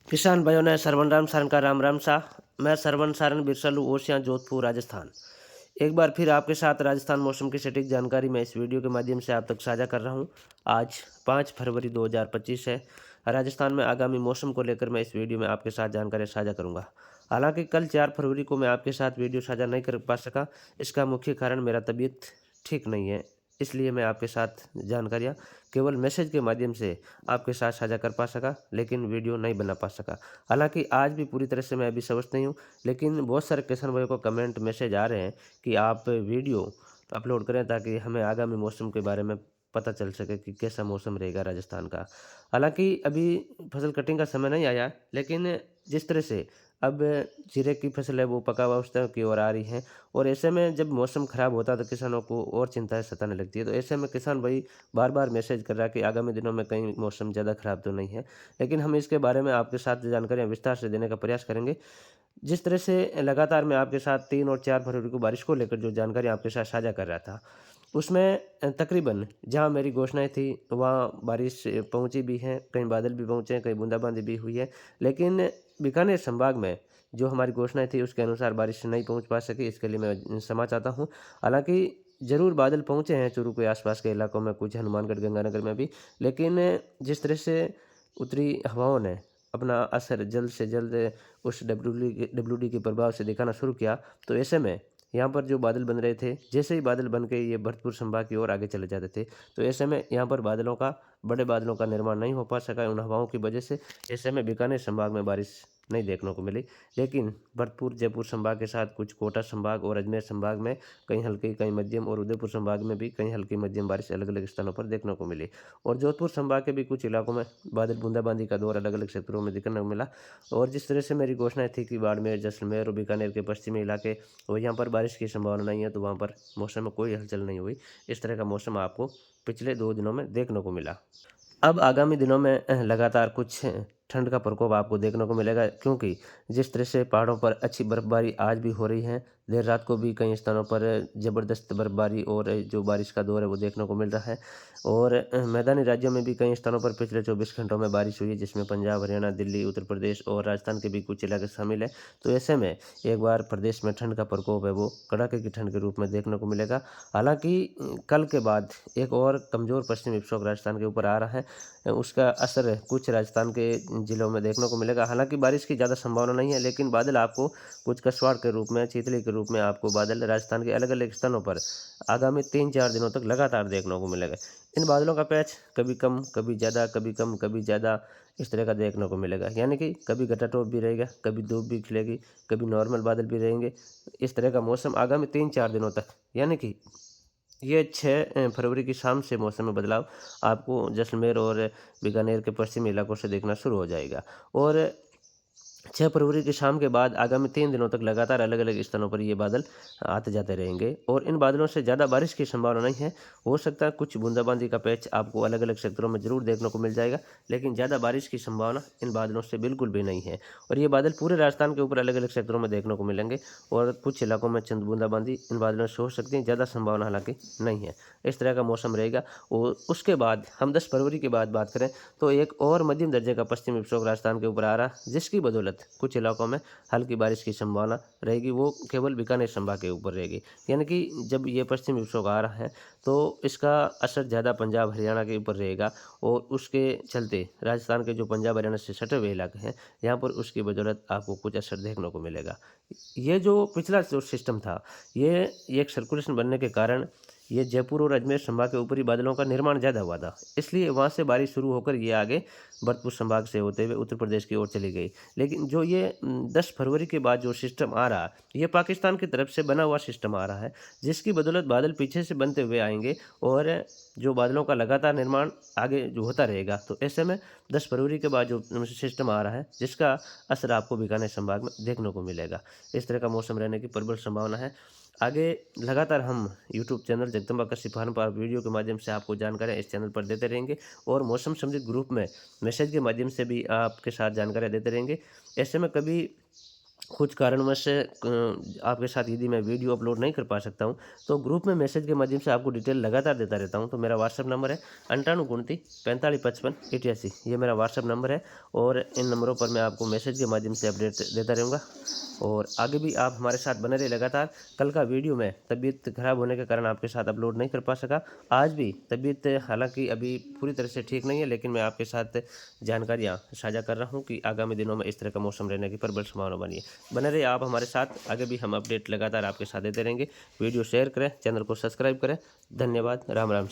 किसान भाइयों ने सरवन राम सारन का राम राम सा। मैं सरवन सारन बिरसलू ओसियां जोधपुर राजस्थान। एक बार फिर आपके साथ राजस्थान मौसम की सटीक जानकारी मैं इस वीडियो के माध्यम से आप तक साझा कर रहा हूं। आज 5 फरवरी 2025 है। राजस्थान में आगामी मौसम को लेकर मैं इस वीडियो में आपके साथ जानकारी साझा करूंगा। हालांकि कल 4 फरवरी को मैं आपके साथ वीडियो साझा नहीं कर पा सका। इसका मुख्य कारण मेरा तबीयत ठीक नहीं है, इसलिए मैं आपके साथ जानकारियाँ केवल मैसेज के माध्यम से आपके साथ साझा कर पा सका, लेकिन वीडियो नहीं बना पा सका। हालांकि आज भी पूरी तरह से मैं अभी स्वस्थ नहीं हूँ, लेकिन बहुत सारे किसान भाइयों को कमेंट मैसेज आ रहे हैं कि आप वीडियो अपलोड करें ताकि हमें आगामी मौसम के बारे में पता चल सके कि कैसा मौसम रहेगा राजस्थान का। हालांकि अभी फसल कटिंग का समय नहीं आया, लेकिन जिस तरह से अब जीरे की फसल है वो पका हुआ अवस्था की ओर आ रही है, और ऐसे में जब मौसम खराब होता है तो किसानों को और चिंताएं सताने लगती है। तो ऐसे में किसान भाई बार बार मैसेज कर रहा है कि आगामी दिनों में कहीं मौसम ज़्यादा खराब तो नहीं है, लेकिन हम इसके बारे में आपके साथ जानकारियाँ विस्तार से देने का प्रयास करेंगे। जिस तरह से लगातार मैं आपके साथ 3 और 4 फरवरी को बारिश को लेकर जो जानकारी आपके साथ साझा कर रहा था, उसमें तकरीबन जहाँ मेरी घोषणाएँ थी वहाँ बारिश पहुँची भी हैं, कहीं बादल भी पहुँचे हैं, कहीं बूंदाबांदी भी हुई है। लेकिन बीकानेर संभाग में जो हमारी घोषणाएँ थी उसके अनुसार बारिश नहीं पहुँच पा सकी, इसके लिए मैं क्षमा चाहता हूँ। हालाँकि ज़रूर बादल पहुँचे हैं चूरू के आसपास के इलाकों में, कुछ हनुमानगढ़, गंगानगर में भी, लेकिन जिस तरह से उत्तरी हवाओं ने अपना असर जल्द से जल्द उस डब्ल्यूडी के प्रभाव से दिखाना शुरू किया, तो ऐसे में यहाँ पर जो बादल बन रहे थे, जैसे ही बादल बन के ये भरतपुर संभाग की ओर आगे चले जाते थे, तो ऐसे में यहाँ पर बड़े बादलों का निर्माण नहीं हो पा सका उन हवाओं की वजह से। ऐसे में बीकानेर संभाग में बारिश नहीं देखने को मिली, लेकिन भरतपुर, जयपुर संभाग के साथ कुछ कोटा संभाग और अजमेर संभाग में कहीं हल्की, कहीं मध्यम, और उदयपुर संभाग में भी कहीं हल्की मध्यम बारिश अलग अलग स्थानों पर देखने को मिली। और जोधपुर संभाग के भी कुछ इलाकों में बादल बूंदाबांदी का दौर अलग अलग क्षेत्रों में देखने को मिला। और जिस तरह से मेरी घोषणाएं थी कि बाड़मेर, जैसलमेर और बीकानेर के पश्चिमी इलाके और यहाँ पर बारिश की संभावना नहीं है, तो वहाँ पर मौसम में कोई हलचल नहीं हुई। इस तरह का मौसम आपको पिछले 2 दिनों में देखने को मिला। अब आगामी दिनों में लगातार कुछ ठंड का प्रकोप आपको देखने को मिलेगा, क्योंकि जिस तरह से पहाड़ों पर अच्छी बर्फबारी आज भी हो रही है, देर रात को भी कई स्थानों पर ज़बरदस्त बर्फबारी और जो बारिश का दौर है वो देखने को मिल रहा है। और मैदानी राज्यों में भी कई स्थानों पर पिछले 24 घंटों में बारिश हुई है, जिसमें पंजाब, हरियाणा, दिल्ली, उत्तर प्रदेश और राजस्थान के भी कुछ इलाके शामिल है। तो ऐसे में एक बार प्रदेश में ठंड का प्रकोप है वो कड़ाके की ठंड के रूप में देखने को मिलेगा। हालांकि कल के बाद एक और कमज़ोर पश्चिमी विक्षोभ राजस्थान के ऊपर आ रहा है, उसका असर कुछ राजस्थान के ज़िलों में देखने को मिलेगा। हालांकि बारिश की ज़्यादा संभावना नहीं है, लेकिन बादल आपको कुछ कसवाड़ के रूप में, शीतलहर के रूप में आपको बादल राजस्थान के अलग अलग स्थानों पर आगामी 3-4 दिनों तक लगातार देखने को मिलेगा। इन बादलों का पैच कभी कम, कभी ज़्यादा, कभी कम, कभी ज़्यादा, इस तरह का देखने को मिलेगा। यानी कि कभी घटाटोप भी रहेगा, कभी धूप भी खिलेगी, कभी नॉर्मल बादल भी रहेंगे। इस तरह का मौसम आगामी 3-4 दिनों तक, यानी कि ये 6 फरवरी की शाम से मौसम में बदलाव आपको जैसलमेर और बीकानेर के पश्चिमी इलाकों से देखना शुरू हो जाएगा। और 6 फरवरी की शाम के बाद आगामी 3 दिनों तक लगातार अलग-अलग स्थानों पर ये बादल आते-जाते रहेंगे, और इन बादलों से ज़्यादा बारिश की संभावना नहीं है। हो सकता है कुछ बूंदाबांदी का पैच आपको अलग-अलग क्षेत्रों में ज़रूर देखने को मिल जाएगा, लेकिन ज़्यादा बारिश की संभावना इन बादलों से बिल्कुल भी नहीं है। और ये बादल पूरे राजस्थान के ऊपर अलग-अलग क्षेत्रों में देखने को मिलेंगे, और कुछ इलाकों में चंद बूंदाबांदी इन बादलों से हो सकती है, ज़्यादा संभावना हालाँकि नहीं है। इस तरह का मौसम रहेगा। और उसके बाद हम 10 फरवरी की बात करें, तो एक और मध्यम दर्जे का पश्चिमी विक्षोभ राजस्थान के ऊपर आ रहा है, जिसकी बदौलत कुछ इलाकों में हल्की बारिश की संभावना रहेगी, वो केवल बीकानेर संभाग के ऊपर रहेगी। यानी कि जब ये पश्चिमी विक्षोभ आ रहा है, तो इसका असर ज़्यादा पंजाब, हरियाणा के ऊपर रहेगा, और उसके चलते राजस्थान के जो पंजाब, हरियाणा से सटे हुए इलाके हैं, यहाँ पर उसकी बदौलत आपको कुछ असर देखने को मिलेगा। ये जो पिछला जो सिस्टम था, ये एक सर्कुलेशन बनने के कारण ये जयपुर और अजमेर संभाग के ऊपरी बादलों का निर्माण ज़्यादा हुआ था, इसलिए वहाँ से बारिश शुरू होकर ये आगे भरतपुर संभाग से होते हुए उत्तर प्रदेश की ओर चली गई। लेकिन जो ये 10 फरवरी के बाद जो सिस्टम आ रहा, ये पाकिस्तान की तरफ से बना हुआ सिस्टम आ रहा है, जिसकी बदौलत बादल पीछे से बनते हुए आएंगे, और जो बादलों का लगातार निर्माण आगे जो होता रहेगा। तो ऐसे में 10 फरवरी के बाद जो सिस्टम आ रहा है, जिसका असर आपको बीकानेर संभाग में देखने को मिलेगा। इस तरह का मौसम रहने की प्रबल संभावना है। आगे लगातार हम यूट्यूब चैनल जगदम्बा कृषि फार्म पर वीडियो के माध्यम से आपको जानकारियाँ इस चैनल पर देते रहेंगे, और मौसम संबंधित ग्रुप में मैसेज के माध्यम से भी आपके साथ जानकारियाँ देते रहेंगे। ऐसे में कभी कुछ कारणवश आपके साथ यदि मैं वीडियो अपलोड नहीं कर पा सकता हूँ तो ग्रुप में मैसेज के माध्यम से आपको डिटेल लगातार देता रहता हूँ। तो मेरा व्हाट्सअप नंबर है 9829 4555 88। ये मेरा व्हाट्सअप नंबर है और इन नंबरों पर मैं आपको मैसेज के माध्यम से अपडेट देता रहूँगा और आगे भी आप हमारे साथ बने रहे लगातार। कल का वीडियो में तबीयत खराब होने के कारण आपके साथ अपलोड नहीं कर पा सका। आज भी तबीयत हालांकि अभी पूरी तरह से ठीक नहीं है, लेकिन मैं आपके साथ जानकारियाँ साझा कर रहा हूँ कि आगामी दिनों में इस तरह का मौसम रहने की प्रबल संभावना बनी है। बने रहिए आप हमारे साथ, आगे भी हम अपडेट लगातार आपके साथ देते रहेंगे। वीडियो शेयर करें, चैनल को सब्सक्राइब करें। धन्यवाद। राम राम।